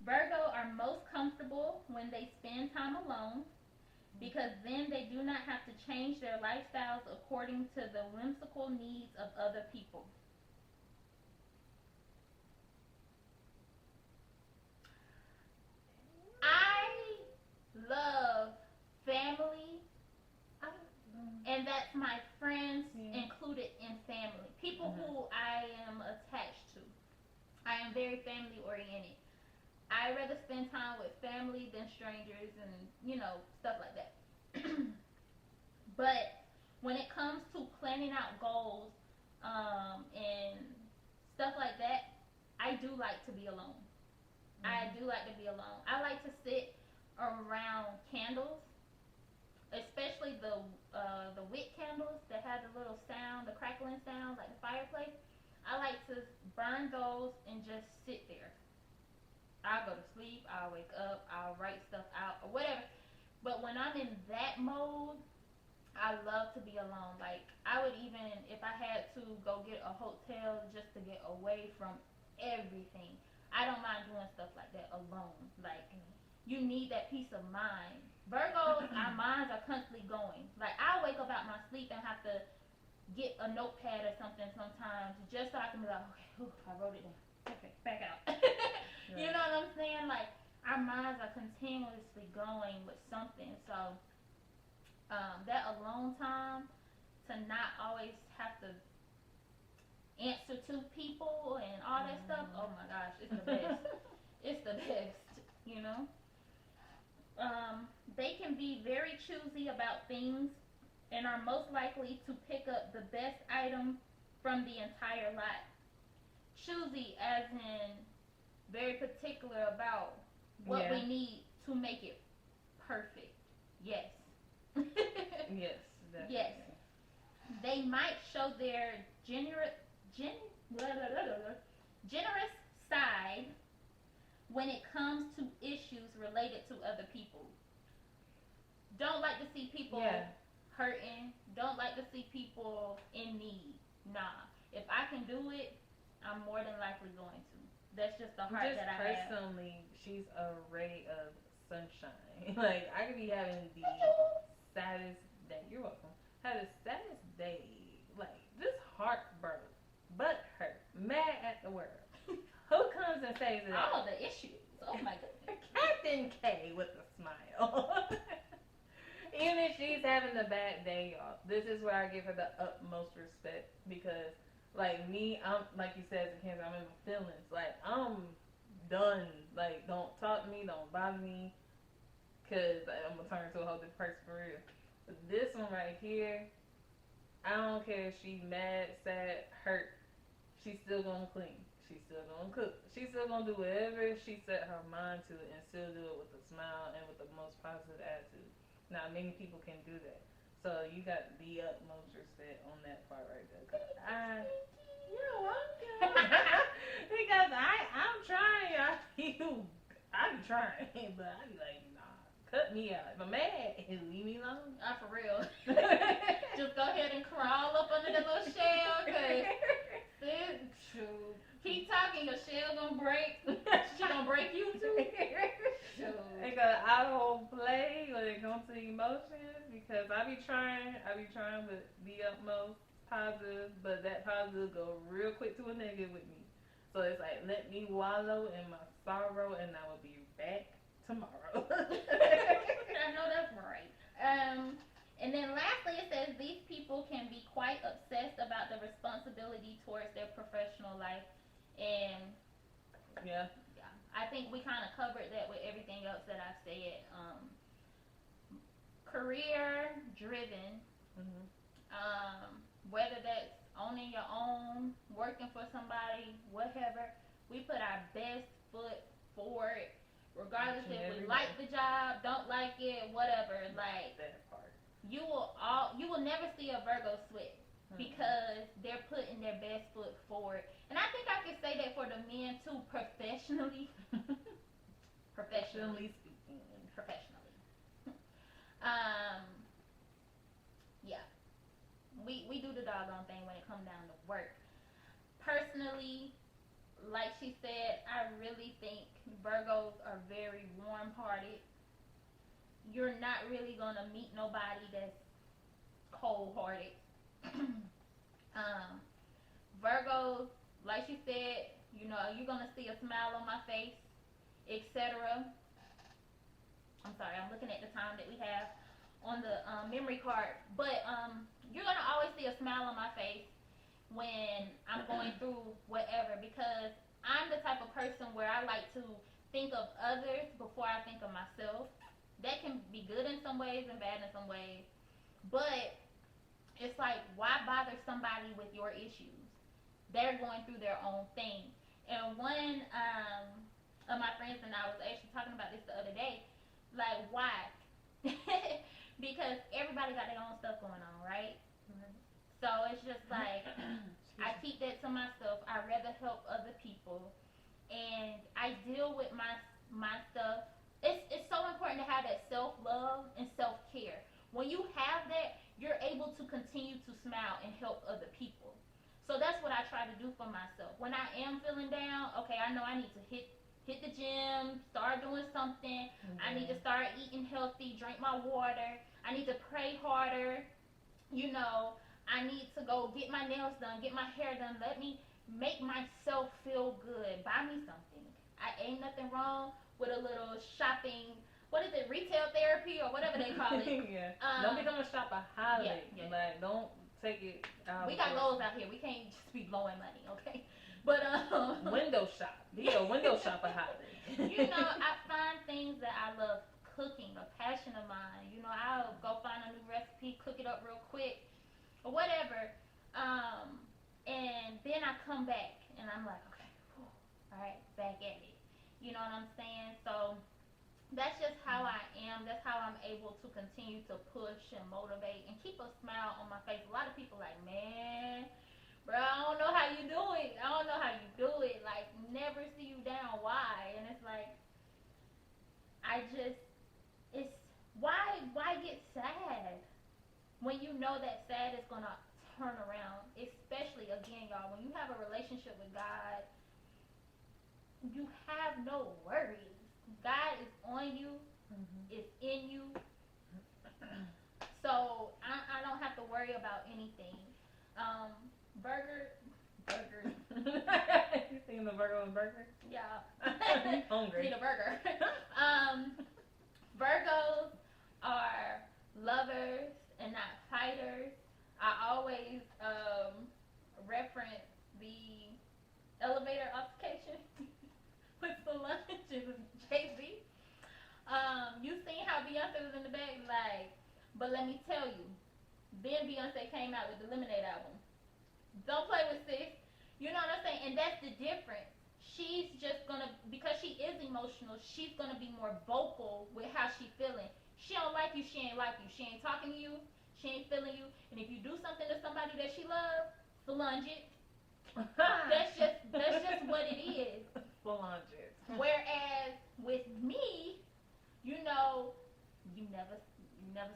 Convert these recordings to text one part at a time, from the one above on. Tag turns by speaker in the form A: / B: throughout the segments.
A: Virgo are most comfortable when they spend time alone because then they do not have to change their lifestyles according to the whimsical needs of other people. I love family,
B: I,
A: and that's my friends
B: yeah.
A: included in family. People
B: Mhm.
A: who I am attached to. I am very family oriented. I rather spend time with family than strangers and stuff like that. But when it comes to planning out goals and stuff like that, I do like to be alone. I
B: Mhm.
A: do like to be alone. I like to sit around candles, especially the wick candles that have the little sound, the crackling sound, like the fireplace. I like to burn those and just sit there. I'll go to sleep. I'll wake up. I'll write stuff out or whatever. But when I'm in that mode, I love to be alone. Like I would even if I had to go get a hotel just to get away from everything. I don't mind doing stuff like that alone. Like you need that peace of mind. Virgos, our minds are constantly going. Like I wake up out my sleep and have to get a notepad or something sometimes just so I can be like, okay, whew, I wrote it down. Okay, back out. You
B: Right.
A: know what I'm saying? Like our minds are continuously going with something. So that alone time to not always have to answer to people and all that stuff. Oh my gosh, it's the best. It's the best. You know. They can be very choosy about things and are most likely to pick up the best item from the entire lot. Choosy as in very particular about what
B: Yeah.
A: we need to make it perfect. Yes.
B: Yes,
A: Yes.
B: definitely.
A: They might show their generous gen, generous side when it comes to issues related to other people. Don't like to see
B: Yeah.
A: people hurting. Don't like to see people in need. Nah. If I can do it, I'm more than likely going to. That's just the heart
B: Just
A: that I have.
B: personally, she's a ray of sunshine. Like I could be having the saddest day. You're welcome. Had the saddest day, like just heartbroken, butt hurt, mad at the world. Who comes and saves the day?
A: All the issues. Oh my goodness.
B: Captain K with a smile. Even if she's having a bad day, y'all, this is where I give her the utmost respect because, like me, I'm like you said, as a Cancer, I'm in my feelings. Like I'm done. Like don't talk to me, don't bother me, cause I'm gonna turn into a whole different person for real. But this one right here, I don't care if she mad, sad, hurt. She's still gonna clean. She's still gonna cook. She's still gonna do whatever she set her mind to, and still do it with a smile and with the most positive attitude. Not many people can do that. So you got the utmost respect on that part right there. Cause you're welcome. Because I'm trying. I be trying, but I be like, nah, cut me out. If I'm mad, leave me alone.
A: For real. Just go ahead and crawl up under the little shell, cause shoot, keep talking, your shell gonna break. She gonna break you too. Shoot.
B: Because I don't play when it comes to emotions because I be trying to be utmost positive, but that positive go real quick to a negative with me. So it's like let me wallow in my sorrow, and I will be back tomorrow.
A: I know that's right. And then lastly, it says these people can be quite obsessed about the responsibility towards their professional life, and
B: Yeah.
A: yeah, I think we kind of covered that with everything else that I said. Career driven,
B: Mhm.
A: whether that's owning your own, working for somebody, whatever, we put our best foot forward, regardless
B: Each and
A: if we
B: every
A: like
B: day.
A: the job, don't like it, whatever. Like
B: That part.
A: you will never see a Virgo sweat
B: Mm-mm.
A: because they're putting their best foot forward. And I think I can say that for the men too, professionally. Professionally.
B: Professionally speaking.
A: Professionally. Um, yeah. We do the doggone thing when it comes down to work. Personally, like she said, I really think Virgos are very warm-hearted. You're not really gonna meet nobody that's cold-hearted. um, Virgos, like she said, you're gonna see a smile on my face, etc. I'm sorry, I'm looking at the time that we have on the memory card, but you're gonna always see a smile on my face when I'm going through whatever, because I'm the type of person where I like to think of others before I think of myself. That can be good in some ways and bad in some ways, but it's like, why bother somebody with your issues? They're going through their own thing. And one of my friends and I was actually talking about this the other day. Like, why? Because everybody got their own stuff going on, right? Mm-hmm. So it's just like, I keep that to myself. I'd rather help other people. And I deal with my stuff. It's so important to have that self-love and self-care. When you have that, you're able to continue to smile and help other people. So that's what I try to do for myself. When I am feeling down, okay, I know I need to hit the gym, start doing something. Mm-hmm. I need to start eating healthy, drink my water. I need to pray harder. I need to go get my nails done, get my hair done. Let me make myself feel good. Buy me something. I ain't nothing wrong with a little shopping. What is it, retail therapy or whatever they call it?
B: Yeah. Don't become a shopaholic.
A: Yeah.
B: Like, don't take it out.
A: We got goals out here. We can't just be blowing money, okay? But
B: window shop. Be a window shopaholic.
A: I find things that I love cooking, a passion of mine. I'll go find a new recipe, cook it up real quick, or whatever. And then I come back and I'm like, okay, whew, all right, back at it. You know what I'm saying? So that's just how I am. That's how I'm able to continue to push and motivate and keep a smile on my face. A lot of people like, man, bro, I don't know how you do it. I don't know how you do it. Like, never see you down. Why? And it's like, it's, why get sad when you know that sad is going to turn around? Especially, again, y'all, when you have a relationship with God, you have no worries. God is on you, is in you. So I don't have to worry about anything. Burgers.
B: You seen the Virgo and burger?
A: Yeah.
B: I'm hungry.
A: Need a burger. Virgos are lovers and not fighters. I always reference the elevator altercation with Solange and Jay-Z. You seen how Beyonce was in the back? Like, but let me tell you, then Beyonce came out with the Lemonade album. Don't play with sis. You know what I'm saying? And that's the difference. She's just gonna, because she is emotional, she's gonna be more vocal with how she feeling. She don't like you, she ain't like you. She ain't talking to you, she ain't feeling you. And if you do something to somebody that she loves, Solange it. That's just what it is.
B: Solange it.
A: Whereas with me, you never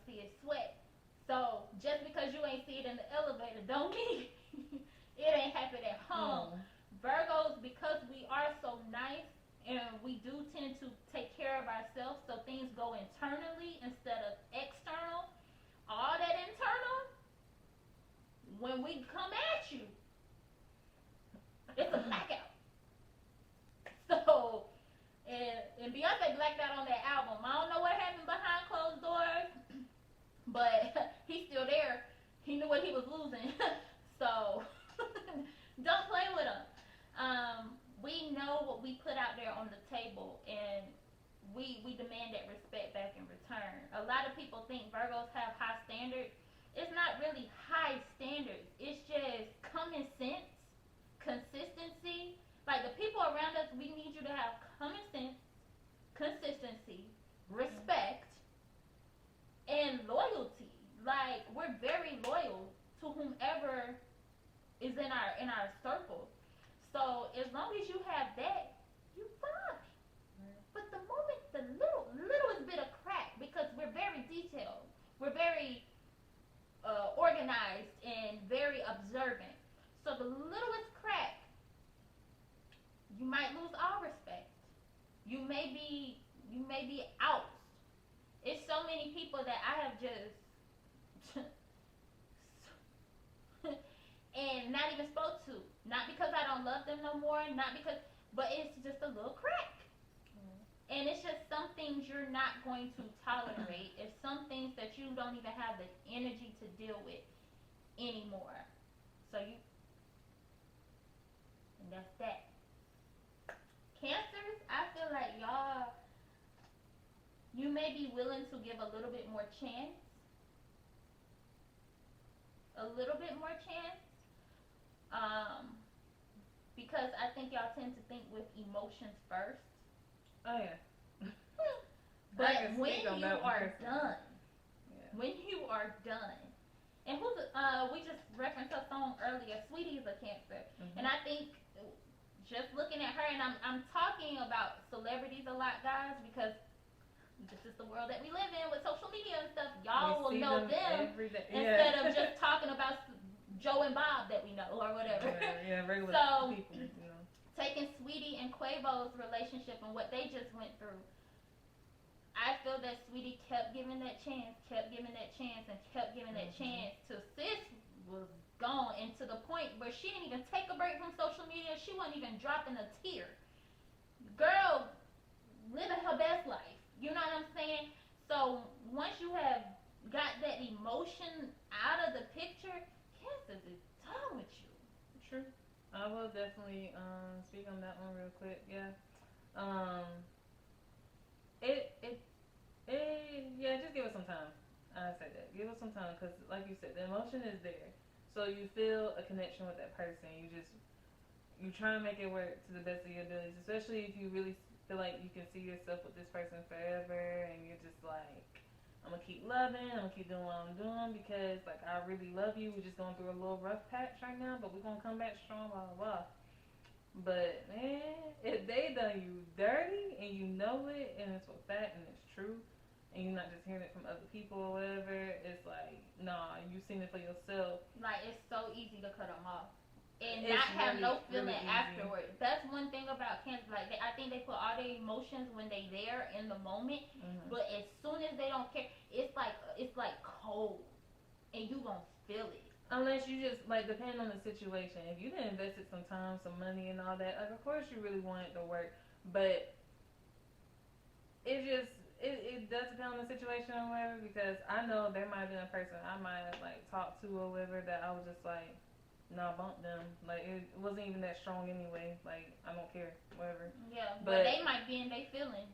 A: see it sweat. So just because you ain't see it in the elevator don't mean it ain't happen at home. Virgos, because we are so nice and we do tend to take care of ourselves, so things go internally instead of external. All that internal, when we come at you, it's a blackout. So, and Beyonce blacked out on that album. I don't know what happened behind closed doors, but he's still there. He knew what he was losing. So, don't play with him. We know what we put out there on the table, and we demand that respect back in return. A lot of people think Virgos have high standards. It's not really high standards. It's just common sense, consistency. Like, the people around us, we need you to have common sense, consistency, respect, and loyalty. Like, we're very loyal to whomever is in our circle. So as long as you have that, you fine. But the moment the littlest bit of crack, because we're very detailed, we're very organized and very observant. So the littlest crack, You might lose all respect. You may be out. It's so many people that I have just and not even spoke to. Not because I don't love them no more, not because, but it's just a little crack. And it's just some things you're not going to tolerate. It's some things that you don't even have the energy to deal with anymore. So and that's that. Cancers, I feel like y'all, you may be willing to give a little bit more chance. A little bit more chance. Because I think y'all tend to think with emotions first.
B: Oh yeah.
A: But when you are done, when you are done, and we just referenced her song earlier. Sweetie is a Cancer, and I think just looking at her, and I'm talking about celebrities a lot, guys, because this is the world that we live in with social media and stuff. Y'all will know them instead of just talking about Joe and Bob that we know or whatever.
B: Yeah, regular people.
A: Taking Sweetie and Quavo's relationship and what they just went through, I feel that Sweetie kept giving that chance, and kept giving that chance till Sis was gone, and to the point where she didn't even take a break from social media. She wasn't even dropping a tear. Girl, living her best life. You know what I'm saying? So once you have got that emotion out of the picture, Cancer is done with you.
B: True. I will definitely speak on that one real quick. Yeah. Yeah, just give it some time. I say that. Give it some time because, like you said, the emotion is there. So you feel a connection with that person. You try to make it work to the best of your abilities, especially if you really feel like you can see yourself with this person forever, and you're just like, I'm gonna keep loving, I'm gonna keep doing what I'm doing because, like, I really love you. We're just going through a little rough patch right now, but we're gonna come back strong, blah blah blah. But man, if they done you dirty and you know it, and it's a fact and it's true, and you're not just hearing it from other people or whatever, it's like, nah, you seen it for yourself.
A: Like, it's so easy to cut them off and not have no feeling afterwards. That's one thing about Cancer. Like, I think they put all their emotions when they there in the moment, but as soon as they don't care, it's like cold, and you gonna feel it.
B: Unless you just, like, depending on the situation. If you done invested some time, some money, and all that, like, of course you really want it to work. But it does depend on the situation or whatever, because I know there might have been a person I might have, like, talked to or whatever that I was just like, nah, bump them. Like, it wasn't even that strong anyway. Like, I don't care, whatever.
A: Yeah, but they might be in their feelings.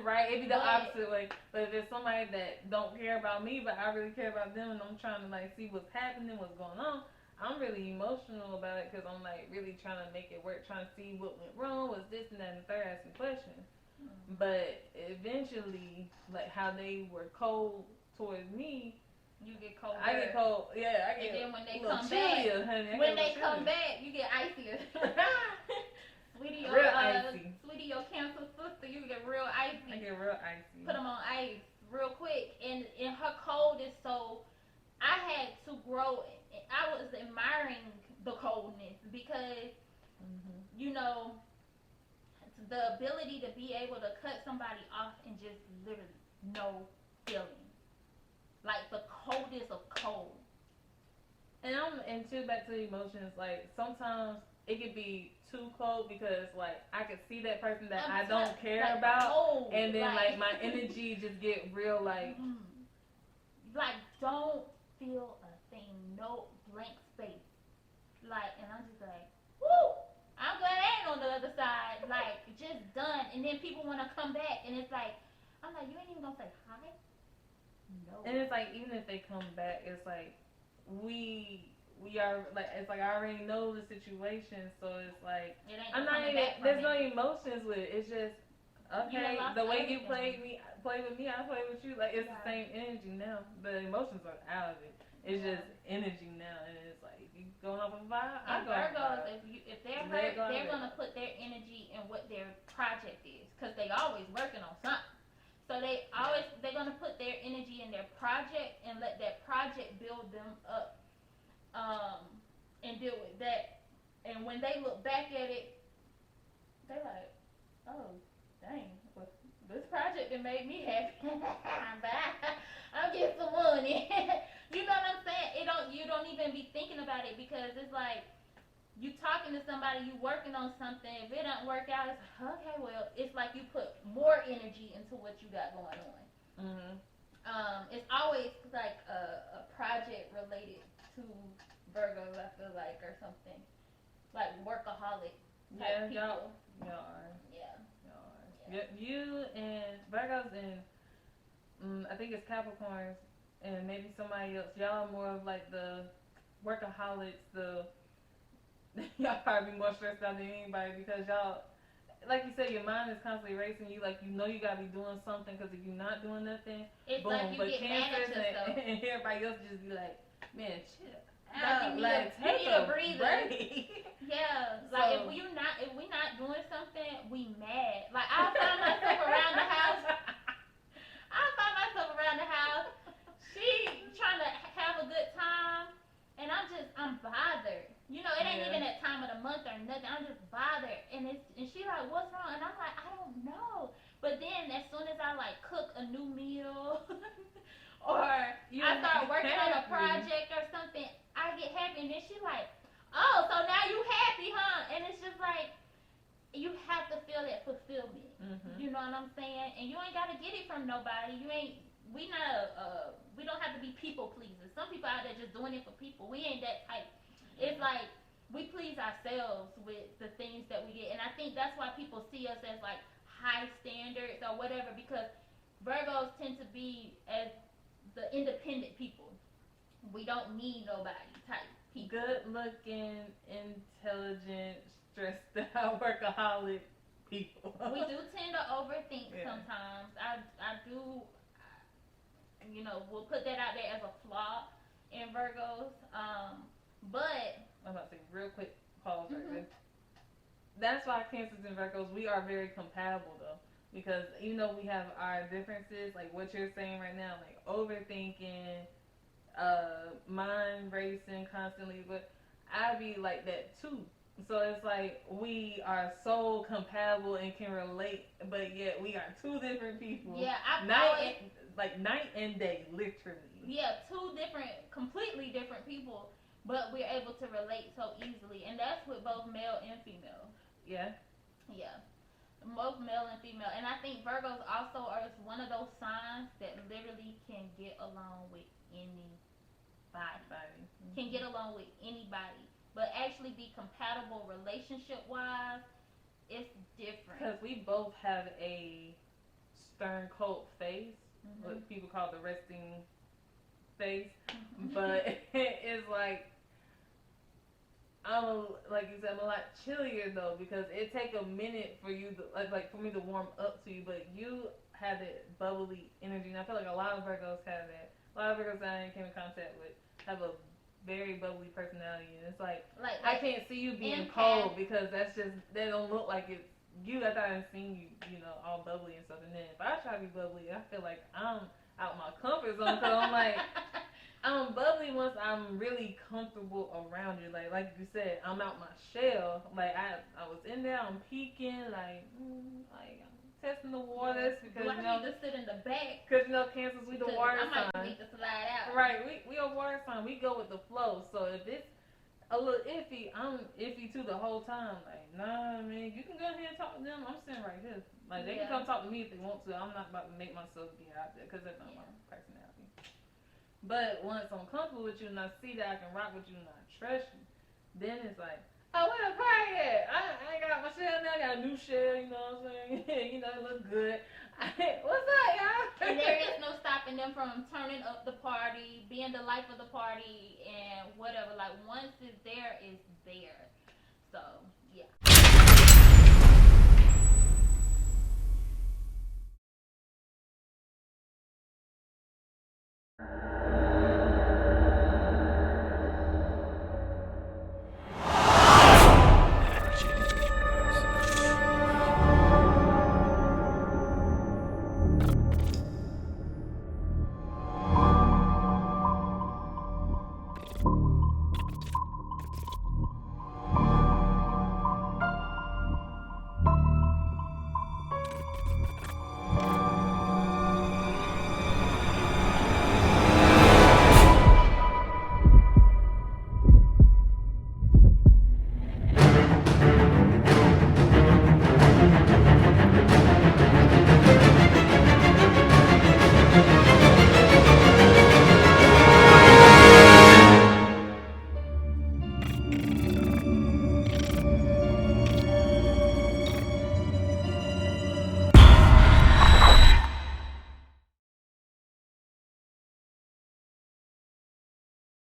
B: Right, it'd be the opposite way. But if there's somebody that don't care about me, but I really care about them, and I'm trying to, like, see what's happening, what's going on, I'm really emotional about it because I'm, like, really trying to make it work, trying to see what went wrong, what's this and that and the third, asking questions. But eventually, like, how they were cold towards me,
A: you get cold.
B: I get cold. Yeah, I get.
A: And then when they come back, come back, you get icier. Sweetie, your Cancer sister, you get real icy.
B: I get real icy.
A: Put them on ice real quick, and her cold is so. I had to grow. I was admiring the coldness because, you know, the ability to be able to cut somebody off and just literally no feeling, like the coldest of cold.
B: And too, back to the emotions. Like, sometimes it could be too cold because, like, I could see that person that I don't care about, cold, and then like my energy just get real like
A: don't feel a thing, no blank space, like, and I'm just like, whoo, I'm glad I ain't on the other side, like, just done. And then people want to come back, and it's like, I'm like, you ain't even gonna say hi? No.
B: And it's like, even if they come back, it's like we are, like, it's like I already know the situation, so it's like I'm not even, there's no emotions with it. It's just, okay, the way you play with me, I play with you. Like, it's the same energy now. The emotions are out of it. It's just energy now, and it's like, if you going off a vibe, I go off a vibe.
A: If they're hurt, they're gonna put their energy in what their project is, because they always working on something. So they're gonna put their energy in their project and let that project build them up, and deal with that. And when they look back at it, They're like, oh, dang, well, this project that made me happy. Bye. I'm getting some money. You know what I'm saying? You don't even be thinking about it because it's like you talking to somebody, you working on something. If it don't work out, it's like, okay, well, it's like you put more energy into what you got going on.
B: Mm-hmm.
A: It's always like a project related to Virgos, I feel like, or something like workaholic type people.
B: Y'all are.
A: Yeah.
B: Y'all are. Yeah. You and Virgos and I think it's Capricorns and maybe somebody else. Y'all are more of like the workaholics. Y'all probably more stressed out than anybody because y'all, like you said, your mind is constantly racing. You like you know you gotta be doing something because if you're not doing nothing,
A: it's
B: boom.
A: like you
B: but
A: get mad at yourself.
B: and everybody else just be like, man, chill.
A: You need a breather. Yeah, like so, if we not doing something, we mad. Like I find myself around the house. She trying to have a good time, and I'm bothered. You know, it ain't even that time of the month or nothing. I'm just bothered, and she like, what's wrong? And I'm like, I don't know. But then as soon as I like cook a new meal, or I start working on a project or something, I get happy, and then she like, oh, so now you happy, huh? And it's just like, you have to feel that fulfillment. Mm-hmm. You know what I'm saying? And you ain't got to get it from nobody. We don't have to be people pleasers. Some people out there just doing it for people. We ain't that type. It's like we please ourselves with the things that we get, and I think that's why people see us as like high standards or whatever, because Virgos tend to be as the independent people. We don't need nobody type people.
B: Good looking, intelligent, stressed out, workaholic people.
A: We do tend to overthink sometimes. I do, you know, we'll put that out there as a flaw in Virgos. But
B: I'm about to say real quick pause right there. That's why Cancers and Virgos, we are very compatible though. Because even though we have our differences, like what you're saying right now, like overthinking, mind racing constantly, but I be like that too. So it's like we are so compatible and can relate, but yet we are two different people.
A: Yeah,
B: night and day, literally.
A: Yeah, two completely different people, but we're able to relate so easily, and that's with both male and female.
B: Yeah.
A: Yeah. Both male and female. And I think Virgos also are one of those signs that literally can get along with anybody. Mm-hmm. Can get along with anybody. But actually be compatible relationship-wise, it's different.
B: Because we both have a stern cold face, what people call the resting face. But it's like, like you said, I'm a lot chillier though, because it take a minute for you to like for me to warm up to you, but you have that bubbly energy, and I feel like a lot of Virgos have that. A lot of Virgos that I came in contact with have a very bubbly personality, and it's like I can't see you being cold because that's just they don't look like it's you. I thought I'd seen you, you know, all bubbly and stuff, and then if I try to be bubbly, I feel like I'm out my comfort zone because I'm like. I'm bubbly once I'm really comfortable around you. Like you said, I'm out my shell. Like I was in there, I'm peeking, like I'm testing the waters because
A: I need to sit in the back?
B: Because you know, Cancers, we the water sign.
A: I might need to slide out.
B: Right, we a water sign. We go with the flow. So if it's a little iffy, I'm iffy too the whole time. Like nah, man, you can go ahead and talk to them. I'm sitting right here. Like they can come talk to me if they want to. I'm not about to make myself be out there because that's not my personality. But once I'm comfortable with you and I see that I can rock with you and I trust you, then it's like, oh, where the party at? I got my shell now. I got a new shell, you know what I'm saying? You know, it looks good. What's up, y'all?
A: And there is no stopping them from turning up the party, being the life of the party, and whatever. Like, once it's there, it's there. So,